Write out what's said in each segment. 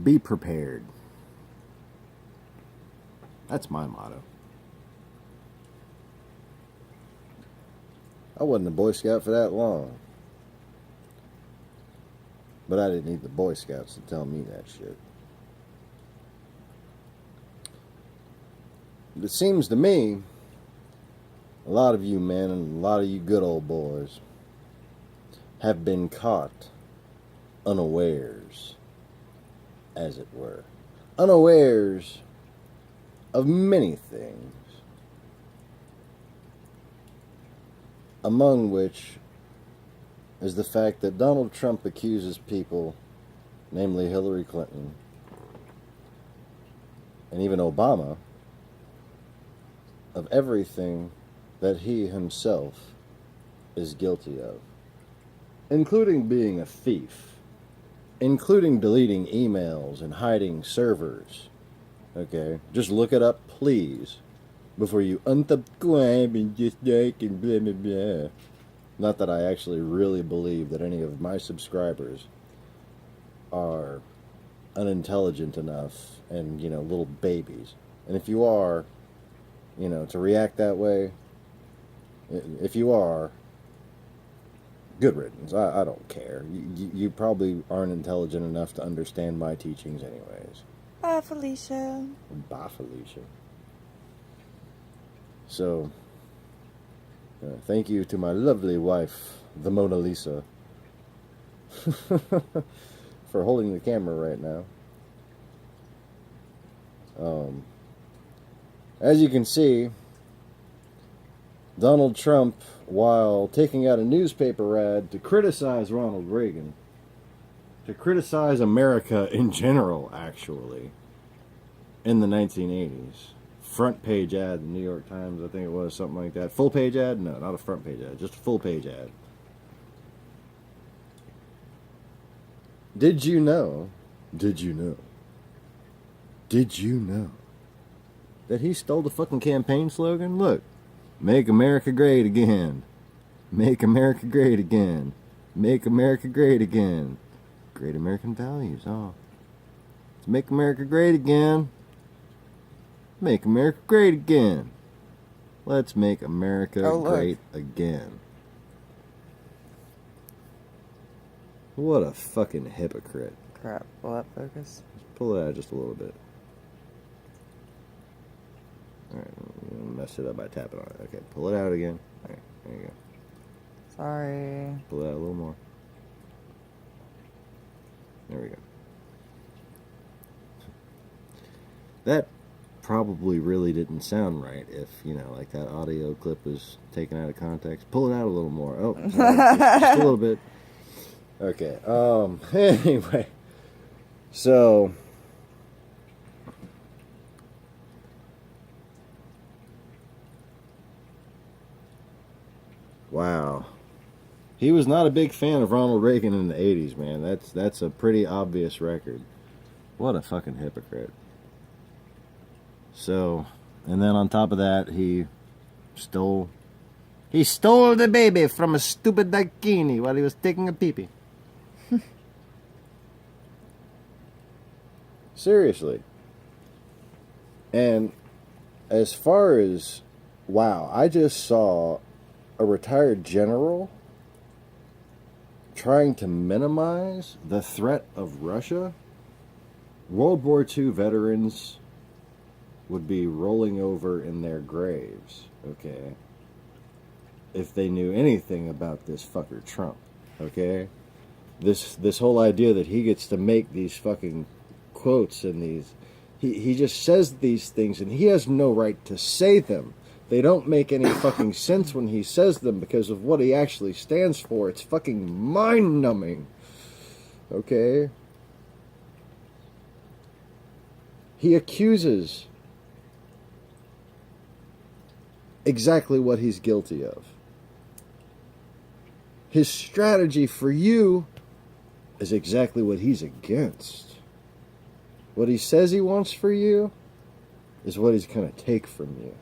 Be prepared. That's my motto. I wasn't a Boy Scout for that long. But I didn't need the Boy Scouts to tell me that shit. It seems to me, a lot of you men and a lot of you good old boys have been caught unawares, as it were. Unawares of many things. Among which is the fact that Donald Trump accuses people, namely Hillary Clinton, and even Obama, of everything that he himself is guilty of, including being a thief, including deleting emails and hiding servers. Okay, just look it up, please, before you unsubscribe and just like and blah blah blah. Not that I actually really believe that any of my subscribers are unintelligent enough and, little babies. And if you are, to react that way, if you are, good riddance. I don't care. You probably aren't intelligent enough to understand my teachings anyways. Bye, Felicia. Bye, Felicia. So, thank you to my lovely wife, the Mona Lisa, for holding the camera right now. As you can see, Donald Trump, while taking out a newspaper ad to criticize Ronald Reagan, to criticize America in general, actually, in the 1980s, front page ad in the New York Times, I think it was, something like that. Full page ad? No, not a front page ad, just a full page ad. Did you know that he stole the fucking campaign slogan? Look, make America great again. Make America great again. Make America great again. Great American values, oh. Let's make America great again. Make America great again. Let's make America great again. What a fucking hypocrite. Crap, will that focus? Let's pull it out just a little bit. Alright, I'm gonna mess it up by tapping on it. Okay, pull it out again. Alright, there you go. Sorry. Pull it out a little more. There we go. That probably really didn't sound right if, like that audio clip was taken out of context. Pull it out a little more. Oh, sorry, just a little bit. Okay, anyway. So, wow. He was not a big fan of Ronald Reagan in the 80s, man. That's a pretty obvious record. What a fucking hypocrite. So, and then on top of that, he stole the baby from a stupid bikini while he was taking a pee-pee. Seriously. And as far as, wow, I just saw a retired general trying to minimize the threat of Russia. World War II veterans would be rolling over in their graves, okay, if they knew anything about this fucker Trump, okay? This whole idea that he gets to make these fucking quotes and these... He just says these things and he has no right to say them. They don't make any fucking sense when he says them because of what he actually stands for. It's fucking mind-numbing. Okay? He accuses exactly what he's guilty of. His strategy for you is exactly what he's against. What he says he wants for you is what he's going to take from you.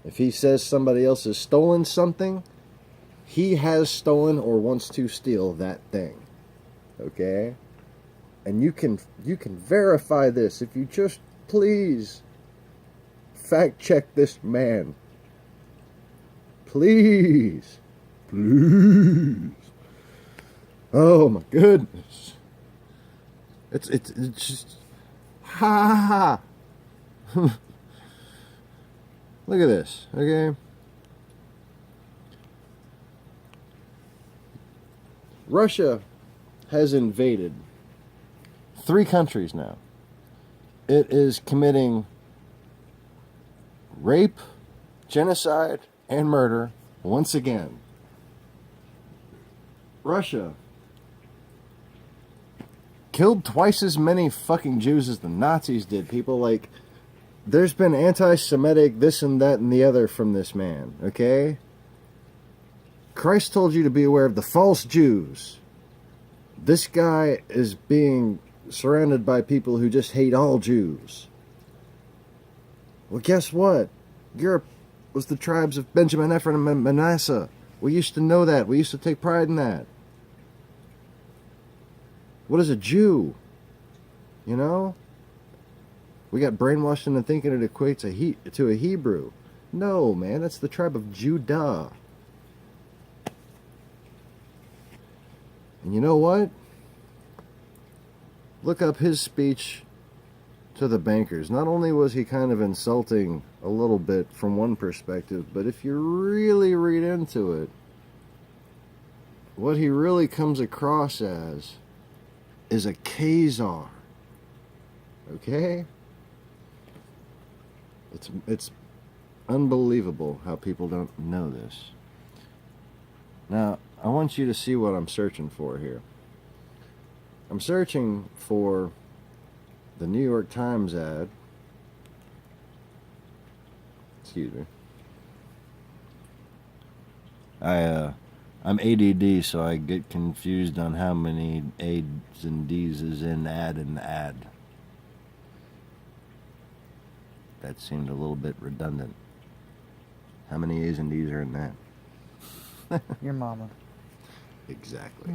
If he says somebody else has stolen something, he has stolen or wants to steal that thing. Okay? and you can verify this if you just please fact check this man. Please. Please. Oh my goodness. It's just ha ha. Look at this, okay? Russia has invaded 3 countries now. It is committing rape, genocide, and murder once again. Russia killed twice as many fucking Jews as the Nazis did. People, like, there's been anti-Semitic this and that and the other from this man, okay? Christ told you to be aware of the false Jews. This guy is being surrounded by people who just hate all Jews. Well, guess what? Europe was the tribes of Benjamin, Ephraim, and Manasseh. We used to know that. We used to take pride in that. What is a Jew? You know? We got brainwashed into thinking it equates to a Hebrew. No, man, that's the tribe of Judah. And you know what? Look up his speech to the bankers. Not only was he kind of insulting a little bit from one perspective, but if you really read into it, what he really comes across as is a Khazar. Okay? It's unbelievable how people don't know this. Now, I want you to see what I'm searching for here. I'm searching for the New York Times ad. Excuse me. I'm ADD, so I get confused on how many A's and D's is in ad and ad. That seemed a little bit redundant. How many A's and D's are in that? Your mama. Exactly.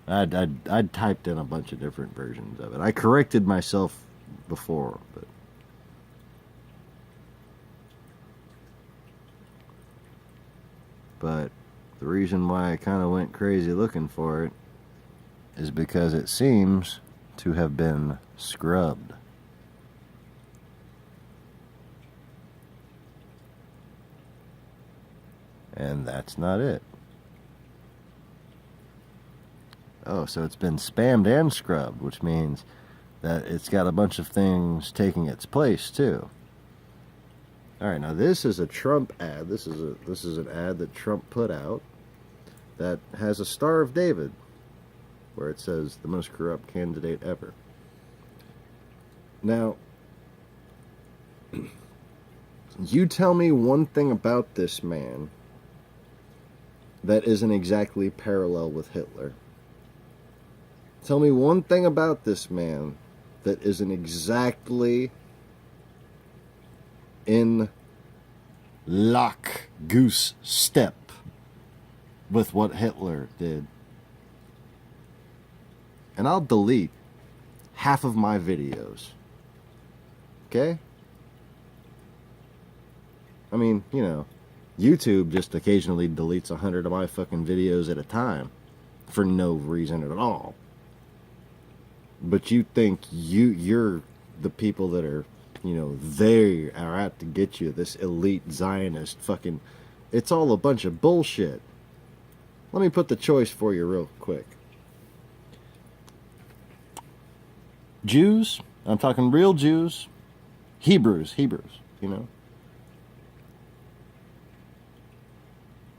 I'd typed in a bunch of different versions of it. I corrected myself before, but the reason why I kind of went crazy looking for it is because it seems to have been scrubbed. And that's not it. Oh, so it's been spammed and scrubbed, which means that it's got a bunch of things taking its place too. All right, now this is a Trump ad. This is an ad that Trump put out that has a Star of David, where it says the most corrupt candidate ever. Now, you tell me one thing about this man that isn't exactly parallel with Hitler. Tell me one thing about this man that isn't exactly in lock goose step with what Hitler did. And I'll delete half of my videos. Okay? I mean, you know, YouTube just occasionally deletes 100 of my fucking videos at a time for no reason at all. But you think you're the people that are, you know, they are out to get you, this elite Zionist fucking... It's all a bunch of bullshit. Let me put the choice for you real quick. Jews, I'm talking real Jews, Hebrews, you know.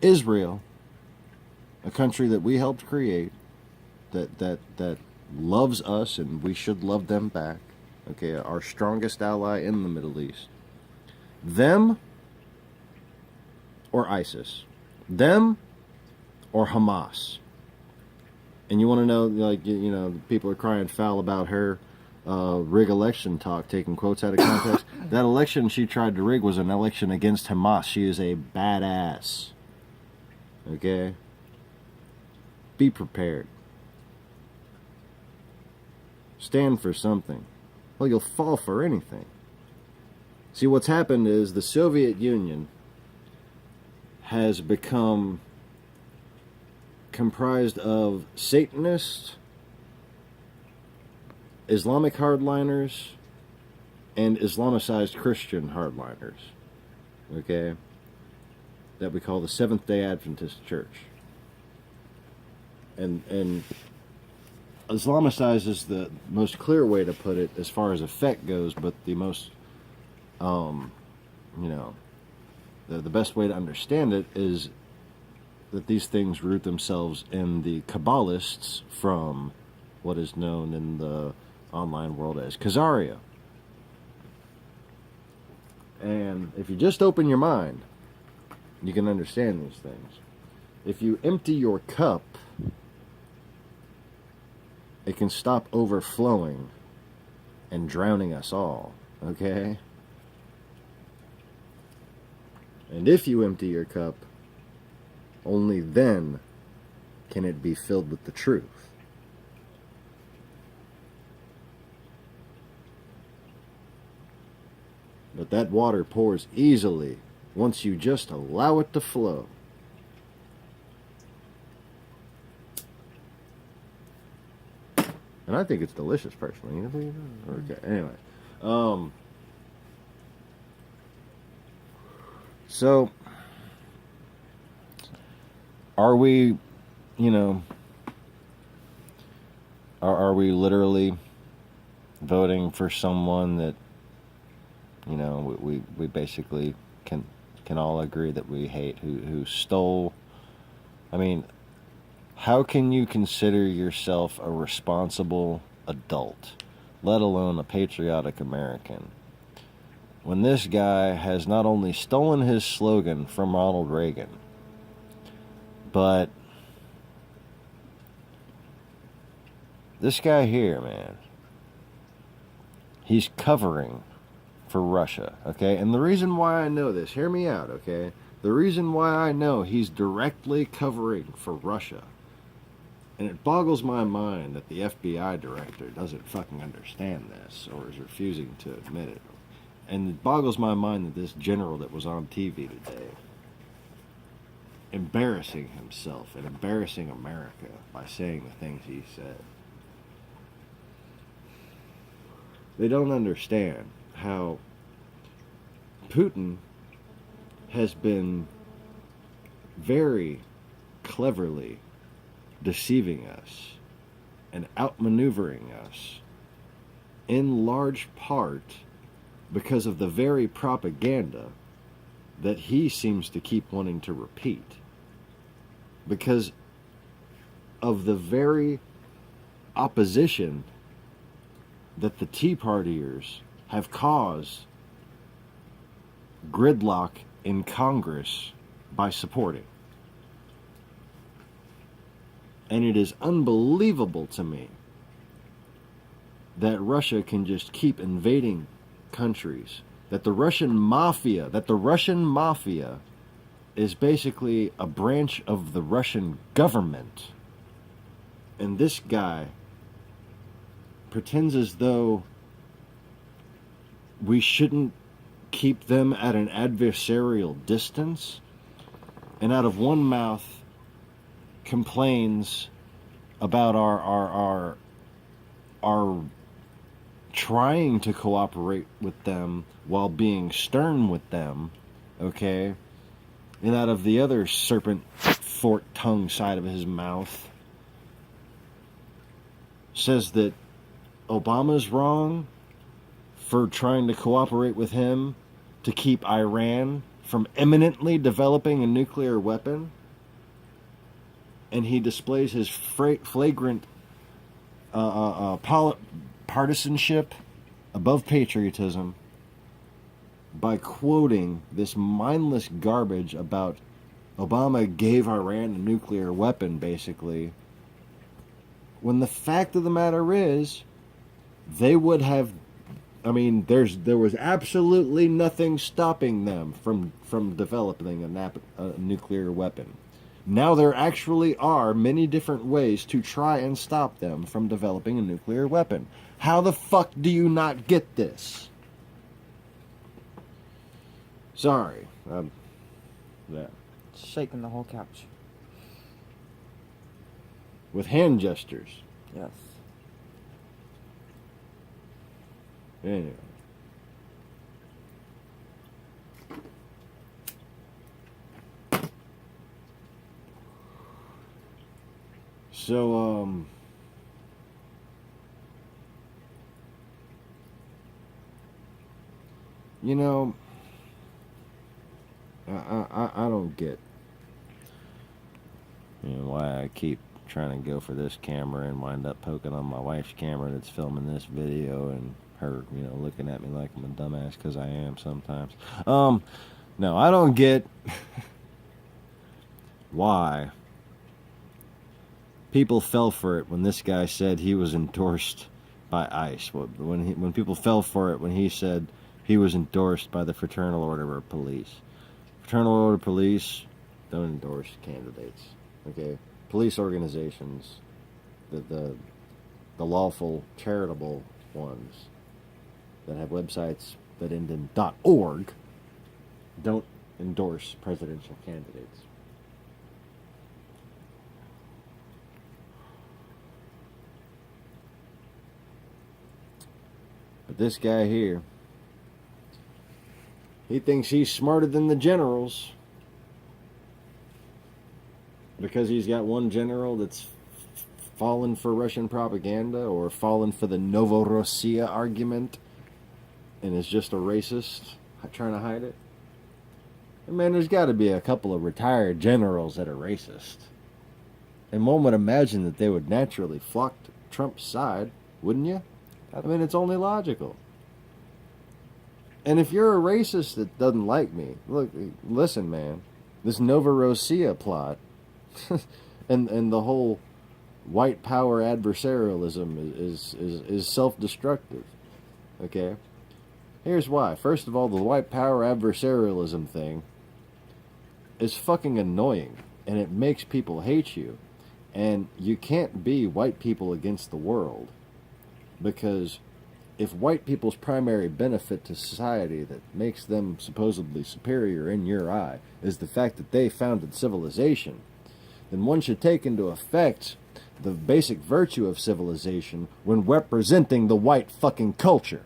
Israel, a country that we helped create, that loves us and we should love them back. Okay, our strongest ally in the Middle East. Them or ISIS. Them or Hamas. And you want to know, like, you know, people are crying foul about her rig election talk, taking quotes out of context. That election she tried to rig was an election against Hamas. She is a badass. Okay? be prepared. Stand for something. Well, you'll fall for anything. See, what's happened is the Soviet Union has become comprised of Satanists, Islamic hardliners, and Islamicized Christian hardliners. Okay? That we call the Seventh-day Adventist Church. And Islamicized is the most clear way to put it as far as effect goes, but the most, the best way to understand it is that these things root themselves in the Kabbalists from what is known in the online world as Khazaria. And if you just open your mind, you can understand these things. If you empty your cup, it can stop overflowing and drowning us all, okay? And if you empty your cup, only then can it be filled with the truth. But that water pours easily once you just allow it to flow. And I think it's delicious, personally. Okay, anyway. So, are we, are we literally voting for someone that, we basically can all agree that we hate, who stole? I mean, how can you consider yourself a responsible adult, let alone a patriotic American, when this guy has not only stolen his slogan from Ronald Reagan, but this guy here, man, he's covering for Russia, okay? And the reason why I know this, hear me out, okay? The reason why I know he's directly covering for Russia, and it boggles my mind that the FBI director doesn't fucking understand this or is refusing to admit it. And it boggles my mind that this general that was on TV today, embarrassing himself and embarrassing America by saying the things he said. They don't understand how Putin has been very cleverly deceiving us and outmaneuvering us in large part because of the very propaganda that he seems to keep wanting to repeat, because of the very opposition that the Tea Partiers have caused gridlock in Congress by supporting. And it is unbelievable to me that Russia can just keep invading countries, that the Russian mafia is basically a branch of the Russian government. And this guy pretends as though we shouldn't keep them at an adversarial distance, and out of one mouth complains about our trying to cooperate with them while being stern with them, okay? And out of the other serpent forked tongue side of his mouth says that Obama's wrong for trying to cooperate with him to keep Iran from imminently developing a nuclear weapon. And he displays his flagrant partisanship above patriotism by quoting this mindless garbage about Obama gave Iran a nuclear weapon, basically, when the fact of the matter is they would have, there was absolutely nothing stopping them from developing a nuclear weapon. Now there actually are many different ways to try and stop them from developing a nuclear weapon. How the fuck do you not get this? Sorry. Yeah. Shaking the whole couch. With hand gestures. Yes. Anyway. So, you know, I don't get, why I keep trying to go for this camera and wind up poking on my wife's camera that's filming this video, and her, looking at me like I'm a dumbass, because I am sometimes. No, I don't get why people fell for it when this guy said he was endorsed by ICE. When people fell for it when he said he was endorsed by the Fraternal Order of Police. Fraternal Order of Police don't endorse candidates. Okay, police organizations, the lawful charitable ones that have websites that end in .org, don't endorse presidential candidates. But this guy here, he thinks he's smarter than the generals because he's got one general that's fallen for Russian propaganda or fallen for the Novorossiya argument and is just a racist trying to hide it. And man, there's got to be a couple of retired generals that are racist. And one would imagine that they would naturally flock to Trump's side, wouldn't you? I mean, it's only logical. And if you're a racist that doesn't like me, look, listen, man, this Novorossiya plot and the whole white power adversarialism is self-destructive. Okay? Here's why. First of all, the white power adversarialism thing is fucking annoying, and it makes people hate you. And you can't be white people against the world, because if white people's primary benefit to society that makes them supposedly superior in your eye is the fact that they founded civilization, then one should take into effect the basic virtue of civilization when representing the white fucking culture.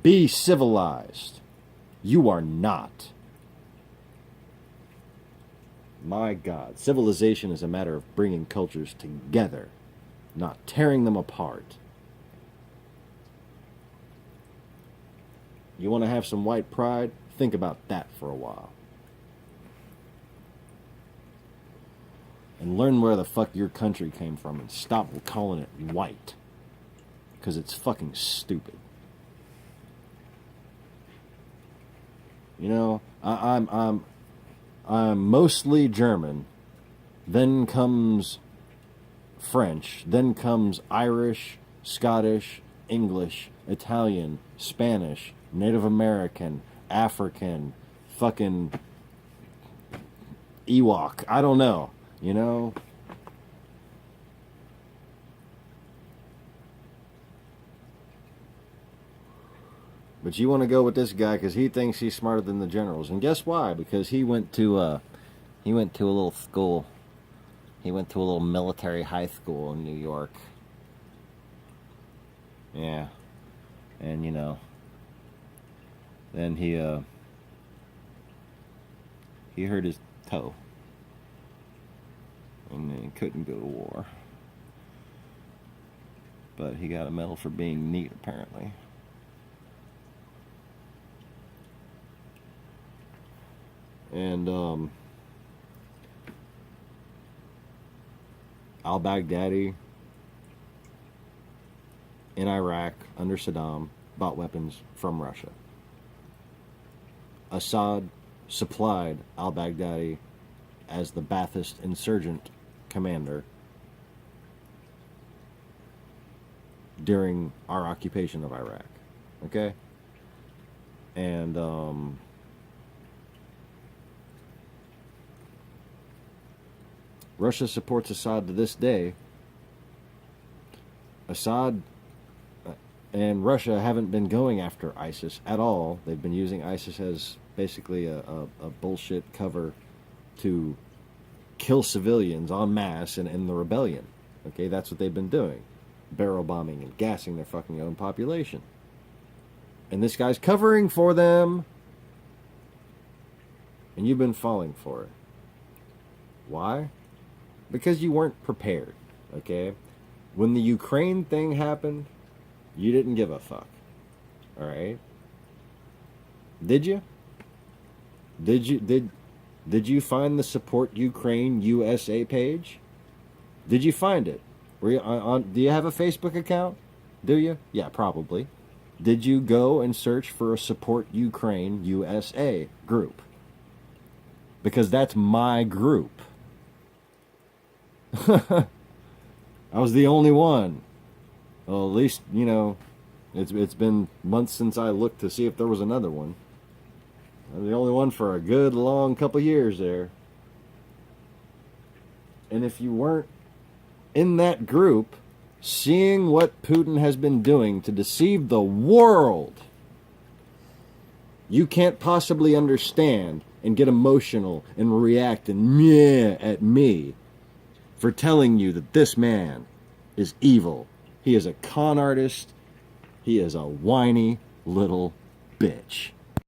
Be civilized. You are not. My God, civilization is a matter of bringing cultures together, not tearing them apart. You want to have some white pride? Think about that for a while. And learn where the fuck your country came from and stop calling it white. Because it's fucking stupid. I'm mostly German. Then comes French. Then comes Irish, Scottish, English, Italian, Spanish, Native American, African, fucking Ewok. I don't know, But you want to go with this guy because he thinks he's smarter than the generals. And guess why? Because he went to a little school. He went to a little military high school in New York. Yeah. And then he hurt his toe. And then he couldn't go to war. But he got a medal for being neat, apparently. And al-Baghdadi in Iraq under Saddam bought weapons from Russia. Assad supplied al-Baghdadi as the Ba'athist insurgent commander during our occupation of Iraq. Okay? And Russia supports Assad to this day. Assad and Russia haven't been going after ISIS at all. They've been using ISIS as basically a bullshit cover to kill civilians en masse in the rebellion. Okay, that's what they've been doing. Barrel bombing and gassing their fucking own population. And this guy's covering for them. And you've been falling for it. Why? Because you weren't prepared. Okay? When the Ukraine thing happened, you didn't give a fuck. Alright? Did you? Did you find the Support Ukraine USA page? Did you find it? Were you do you have a Facebook account? Do you? Yeah, probably. Did you go and search for a Support Ukraine USA group? Because that's my group. I was the only one. Well, at least, you know, it's been months since I looked to see if there was another one. I was the only one for a good long couple years there. And if you weren't in that group, seeing what Putin has been doing to deceive the world, you can't possibly understand and get emotional and react and meh at me for telling you that this man is evil. He is a con artist. He is a whiny little bitch.